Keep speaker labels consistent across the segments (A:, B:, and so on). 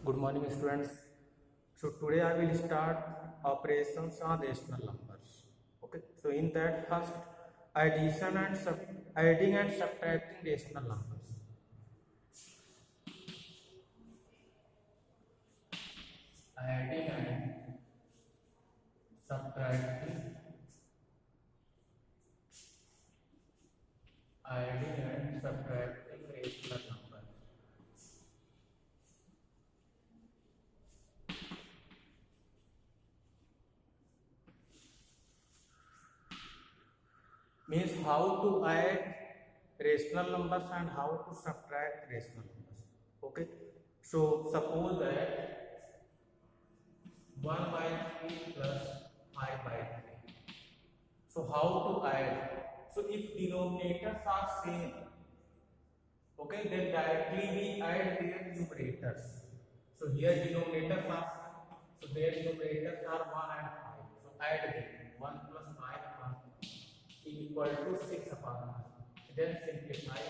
A: Good morning, students. So today I will start operations on rational numbers. Okay. So in that, first adding and subtracting rational numbers. Adding and subtracting. Adding and subtracting rational numbers. Means how to add rational numbers and how to subtract rational numbers. Okay. So suppose that 1 by 3 plus 5 by 3. So how to add? So if denominators are same, okay, then directly we add their numerators. So here denominators are, so their numerators are 1 and 5. So add them. 1 plus 5 upon equal to 6 upon 5. Then simplify.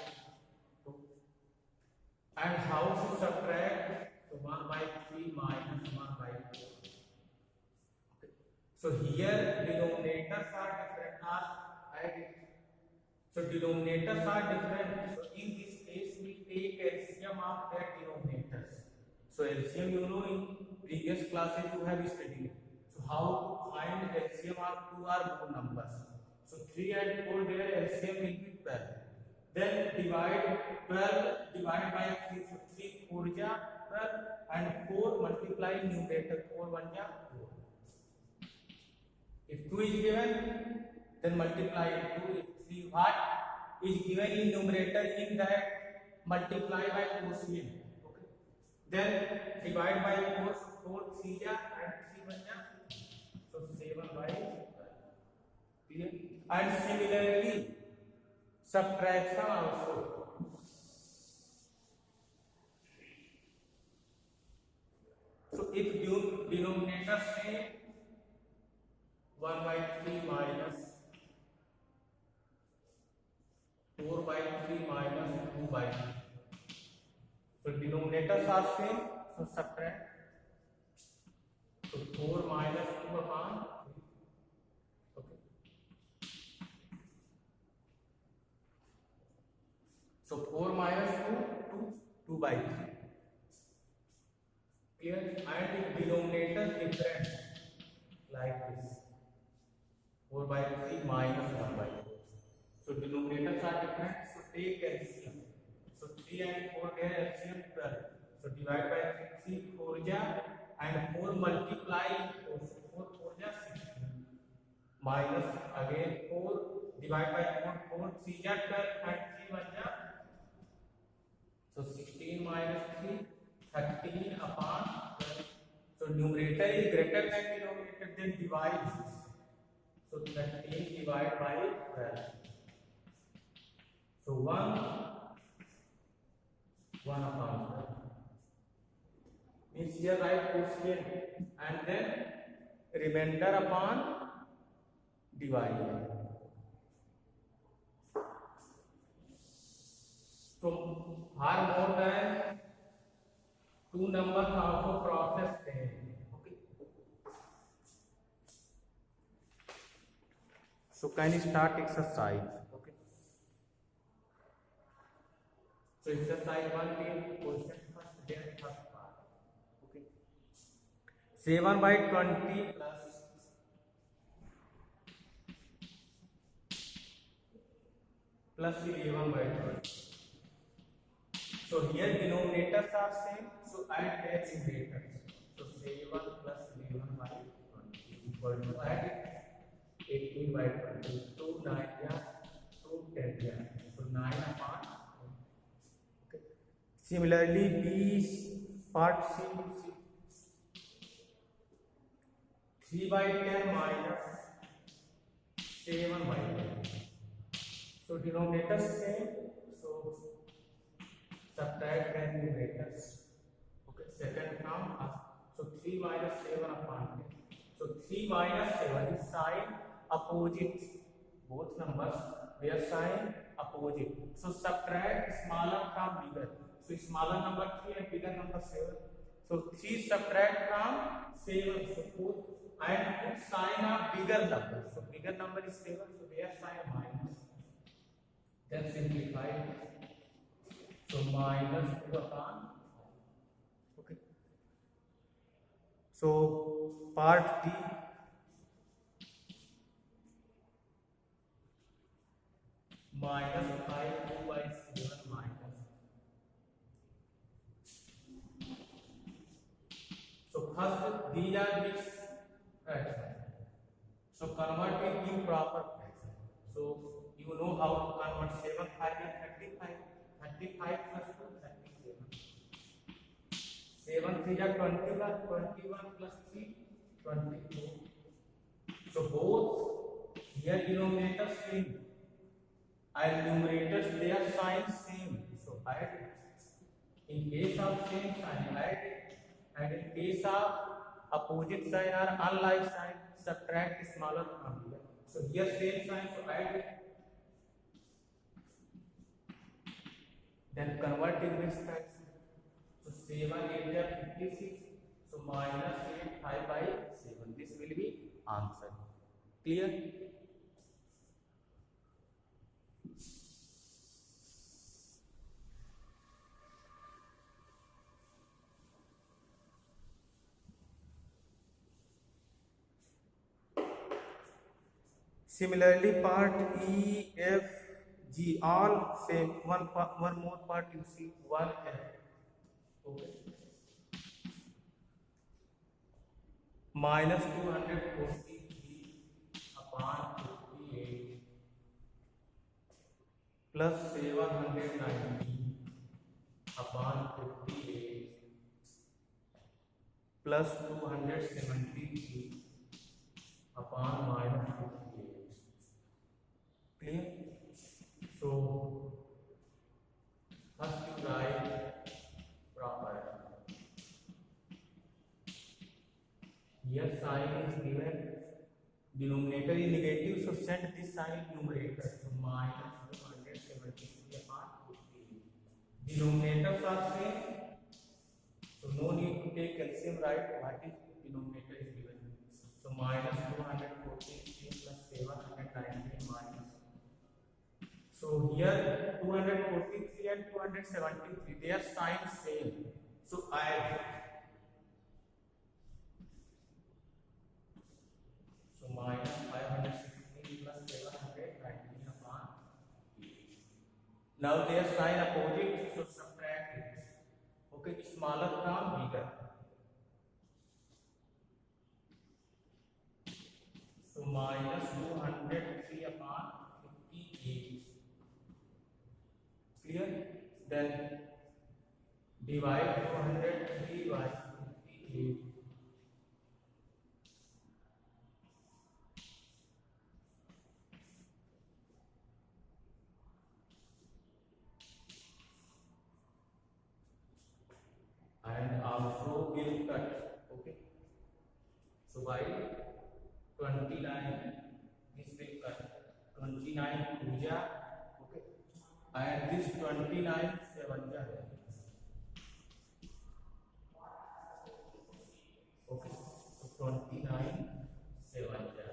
A: And how to subtract? So 1 by 3 minus 1 by 4. So here denominators are different as added. So denominators are different. So in this case we take LCM of their denominators. So LCM, you know, in previous classes you have studied. So how to find LCM of two or more numbers. So 3 and 4 their LCM will be 12. Then divide 12 divide by 3. So 3 4 ja 12 and 4 multiply numerator 4 1 ja 4. If 2 is given, then multiply 2. If 3 what is given in numerator, in that multiply by quotient. Okay. Then divide by 4. 4 3 ja and 3 1 ja. So 7 by 12. Clear? And similarly, subtraction also. So if denominator say 1 by 3 minus 4 by 3 minus 2 by 3. So denominators are same, so subtract. So 4 minus 2 upon 3. Okay. So 4 minus 2 by 3. Clear? And if denominator different, like this. 4 by 3 minus 1 by 4. So denominators are different. So take LCM. So 3 and 4 their LCM 12. So divide by 3 4 ja and 4 multiply 4. So 4 4 ja 16. Minus again 4 divide by 4 4 3 ja 12 and 3 1 ja. So 16 minus 3 13 upon 12. So numerator is greater than denominator, then divide. So 13 divided by 12. So 1 upon 12. Means here write quotient and then remainder upon divide. So far more than 2 numbers also process same. Okay. So can you start exercise? Okay. So exercise 1 take question first, then first part. Okay. 7 by 20 plus 11 by 20. So here denominators are same, so add their numerators. So 7 plus 11 by 20 equal to add 18 by 20. 2 9 ja, 2 10 ja. So 9 upon 20. Okay. Similarly, B part C 3 by 10 minus 7 by 10. So denominators same, so subtract and numerators. Okay, second term. So 3 minus 7 upon 10. So 3 minus 7 is sign opposite. Both numbers, their sign opposite. So subtract smaller from bigger. So smaller number 3 and bigger number 7. So 3 subtract from 7. So put and put sign of bigger number. So bigger number is 7. So their sign minus. Then simplify. So minus 2 upon. Okay. So part D. Minus 5 2 by 7 minus. So first these are mixed fractions. So convert it in proper fraction. So you know how to convert 7 5 and 35. 35 plus 2 37. 7 3 are 21. 21 plus 3 24. So both here denominator same and numerators they are sign same. So add in case of same sign add, and in case of opposite sign or unlike sign subtract smaller from here. So here same sign, so add, then convert in mixed fraction. So 7 8 are 56. So minus 8 5 by 7. This will be answer. Clear? Similarly, part E, F, G, all same. One more part you see, 1F. Okay. Minus 243 upon 58 plus 790 upon 58 plus 273 upon minus 58. Clear? So first you write proper. Here sign is given, denominator is negative, so send this sign in numerator. So minus 273 upon 58. Denominators are same, so no need to take LCM, right? What is denominator is given? So minus 243 plus 790 minus. So here 243 and 273 they are sign same. So add. So minus 516 plus 790 upon 8. Now their sign opposite, so subtract it. Okay, smaller from bigger. So minus 203 upon 58. Clear? Then divide 203 by 58. And also will cut. Okay. So by 29 this will cut. 29 puja. Okay. And this 29 7 ja. Okay. So 29 7 ja.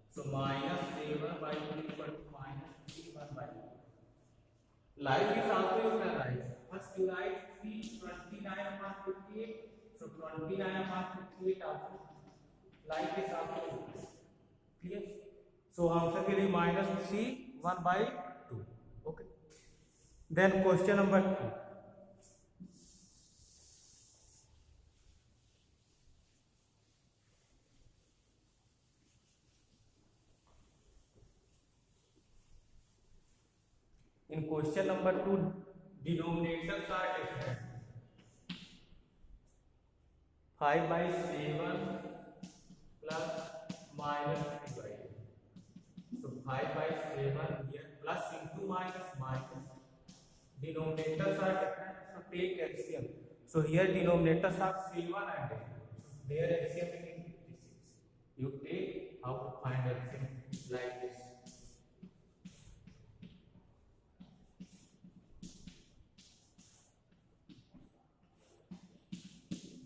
A: So minus 7 by 2 equal to minus 3 1 by 2. Like is also you can write. First you write 329 upon 58. So 29 upon 58 also. Like is also clear. So answer will be minus 3 1 by 2. Okay. Then question number 2. In question number 2, denominators are different. 5 by 7 plus minus 3 by 8. So 5 by 7 here plus into minus minus. Denominators are different, so take LCM. So here denominators are 7 and 8. Their LCM is 56. You take how to find LCM like this.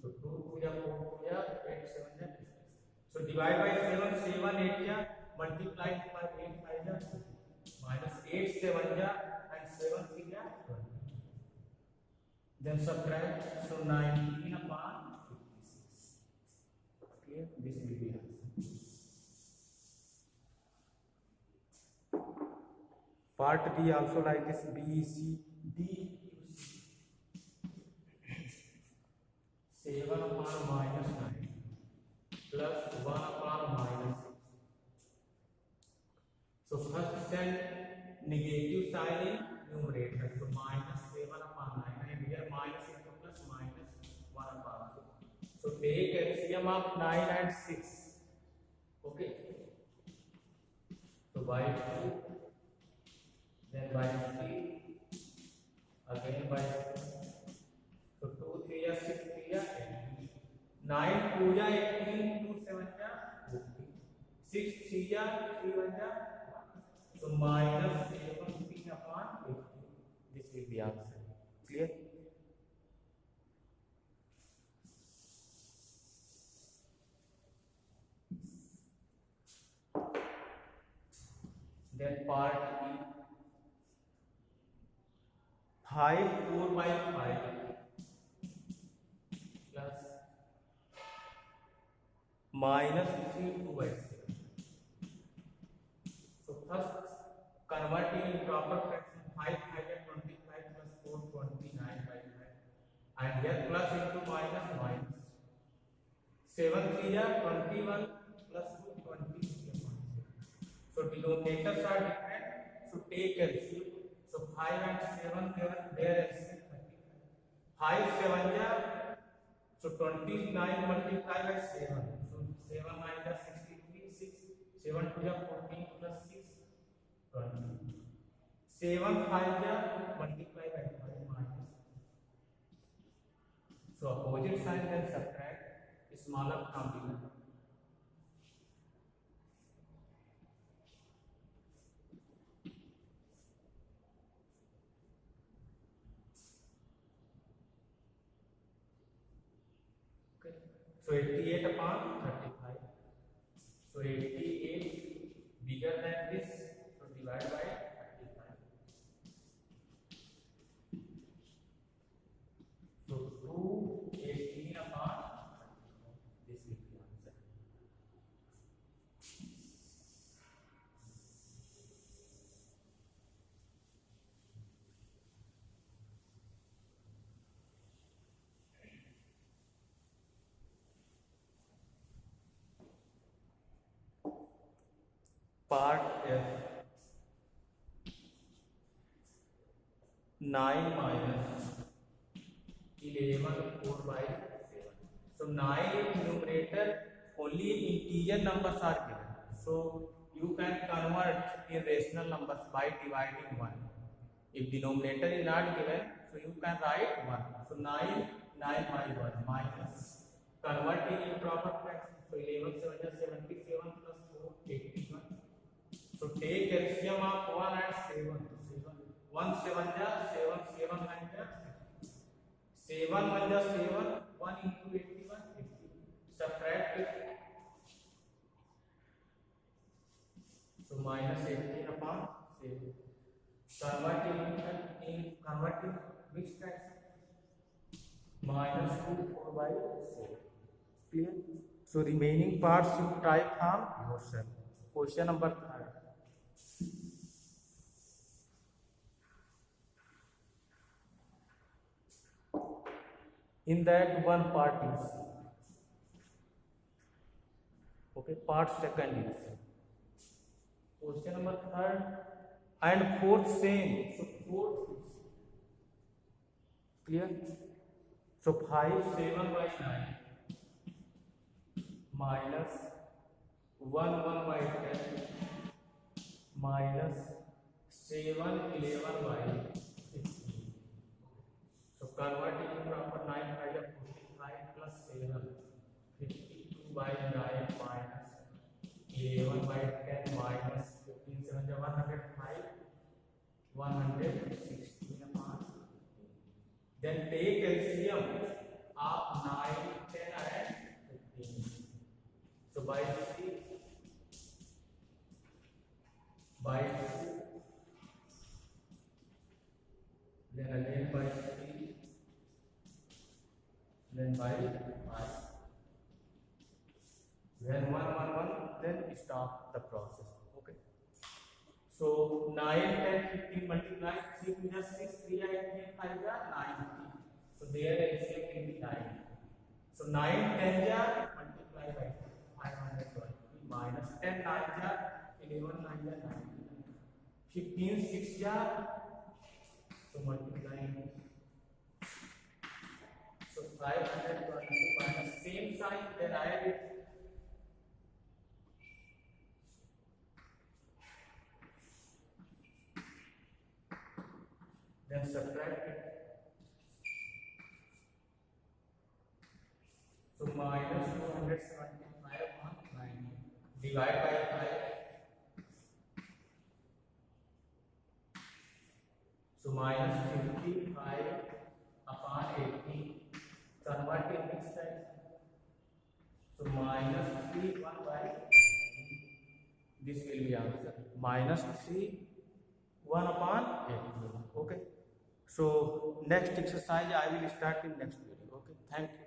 A: So So divide by 7, 7 8 ja, multiply by 8 5 ja, minus 8 7 ja, and 7 3 ja 20. Then subtract, so 19 upon 56. Clear? This will be answer. Part B also like this, B, C, D, 7 upon minus 9 plus 1 upon minus 6. So first send negative sign in numerator. So minus 7 upon 9. And here minus into plus minus 1 upon 4. So take LCM of 9 and 6. Okay. So by 2, then by 3, again by 2. So 2 3 या 6 3 या 18. 9 2 या 18, 2 7 या 14. 6 3 या 3 1 या. So minus 17 upon 18. This will be answer. Clear? Then part E. 5 4 by 5 plus minus 3 2 by 7. So first converting in proper fraction, 5 5 is 25 plus 4 29 by 5, and here plus into minus minus 7 3 is 21 plus 2 20. So denominators are different, so take LCM. So 5 and 7 there LCM 35. 5 7 is, so 29 multiplied by 7. So 7 9 is 63, 6 7 2 is 14 plus 6 20. 7 5 is multiplied by 5 minus. So opposite sign, then subtract, smaller from bigger. So 88 upon 35. So 88 bigger than this. So divide by 35. So 2 18 upon 35. This will be answer. Part F. 9 minus 11 4 by 7. So 9 in numerator, only integer numbers are given. So you can convert in rational numbers by dividing 1. If denominator is not given, so you can write 1. So 9 by 1 minus, converting in proper fraction. So 11 7 is 77 plus 4 81. So take LCM of 1 and 7. 1 7 ja 7 7 9 ja 7 1 ja 7 1 into 81 80. Subtract it. So minus 18 upon 7. Converting which fraction? Minus 2 4 by 7. Clear? So remaining parts you type from yourself. Question number 3. In that one part is, okay, part second is. Question number 3 and 4th same. So 4th is clear. So 5 7 by 9 minus 1 1 by 10 minus 7 11 by 16. So converting in proper 9 5 is 45 plus 7 52 by 9 minus 11 by 10 minus 15 7 is 105 116 upon 15. Then take LCM of 9 10 and 15. So by then by 5. When 1, then stop the process. Okay. So 9, 10, 15 multiply 3 minus 6, 3 8, 5 90. So their LCM will be 9. So 9 10 multiply by 520 minus 10 9 11 9 90. 15 6 so multiply. So 520 minus same sign, then add it. Then subtract it. So minus 275 on 90. Divide by 5. So minus 55 upon 80. Convert it next time. So minus 3 1 by 80. This will be answer. Minus 3 1 upon 80. Okay. So next exercise I will start in next video. Okay. Thank you.